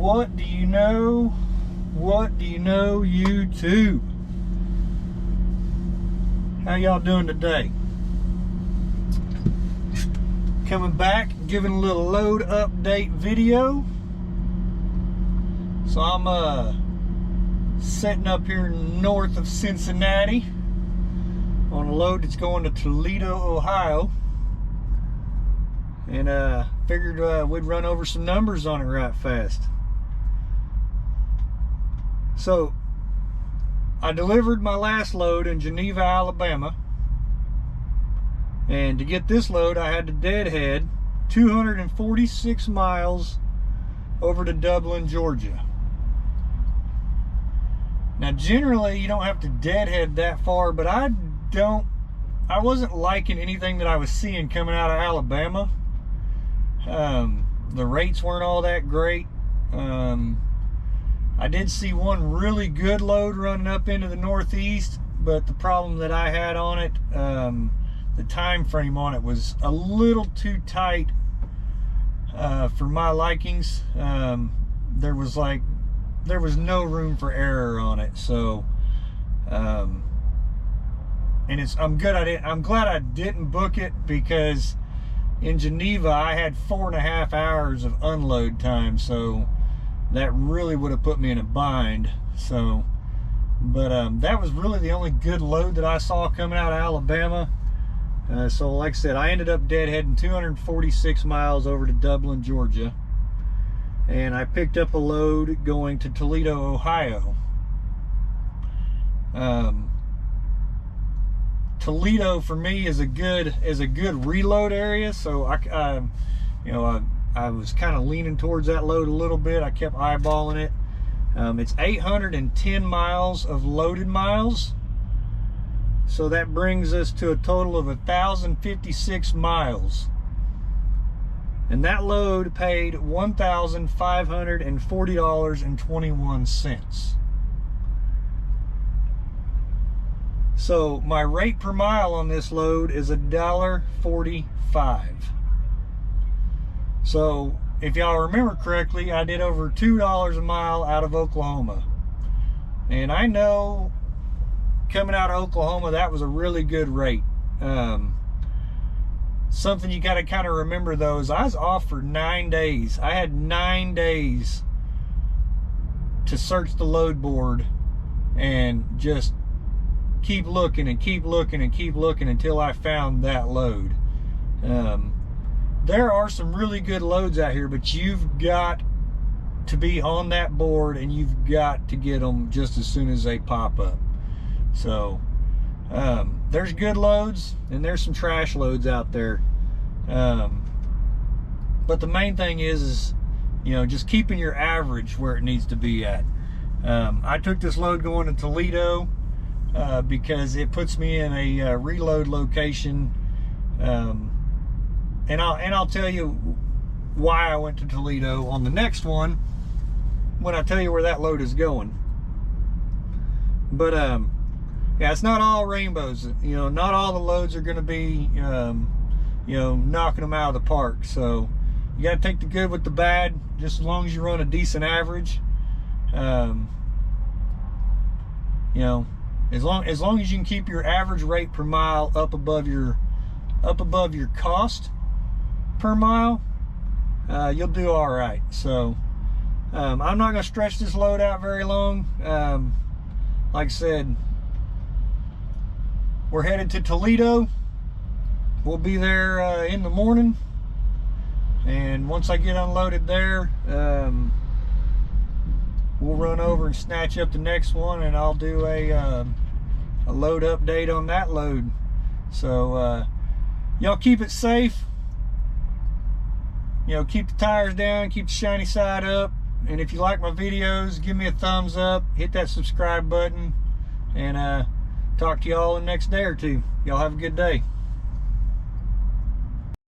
what do you know? What do you know, YouTube? How y'all doing today? Coming back, giving a little load update video. So I'm setting up here north of Cincinnati on a load that's going to Toledo, Ohio. And figured we'd run over some numbers on it right fast. So I delivered my last load in Geneva, Alabama. And to get this load, I had to deadhead 246 miles over to Dublin, Georgia. Now, generally, you don't have to deadhead that far, but I wasn't liking anything that I was seeing coming out of Alabama. The rates weren't all that great. I did see one really good load running up into the Northeast, but the problem that I had on it, the time frame on it was a little too tight for my likings. There was no room for error on it. So and I'm glad I didn't book it, because in Geneva I had 4.5 hours of unload time, so that really would have put me in a bind. So but that was really the only good load that I saw coming out of Alabama. So like I said, I ended up deadheading 246 miles over to Dublin, Georgia, and I picked up a load going to Toledo, Ohio. Toledo for me is a good reload area, so I was kind of leaning towards that load a little bit. I kept eyeballing it. It's 810 miles of loaded miles, so that brings us to a total of 1,056 miles. And that load paid $1,540.21. So my rate per mile on this load is $1.45. So if y'all remember correctly, I did over $2 a mile out of Oklahoma. And I know coming out of Oklahoma, that was a really good rate. Something you got to kind of remember though is I was off for 9 days. I had 9 days to search the load board and just keep looking and keep looking and keep looking until I found that load. There are some really good loads out here, but you've got to be on that board and you've got to get them just as soon as they pop up. So there's good loads and there's some trash loads out there. But the main thing is just keeping your average where it needs to be at. I took this load going to Toledo because it puts me in a reload location. And I'll tell you why I went to Toledo on the next one when I tell you where that load is going. But yeah, it's not all rainbows. Not all the loads are going to be knocking them out of the park. So you got to take the good with the bad, just as long as you run a decent average. As long as you can keep your average rate per mile up above your cost per mile, you'll do all right. So I'm not going to stretch this load out very long. Like I said, we're headed to Toledo. We'll be there in the morning, and once I get unloaded there, we'll run over and snatch up the next one, and I'll do a load update on that load. So y'all keep it safe. Keep the tires down, keep the shiny side up, and if you like my videos, give me a thumbs up, hit that subscribe button, and talk to y'all in the next day or two. Y'all have a good day.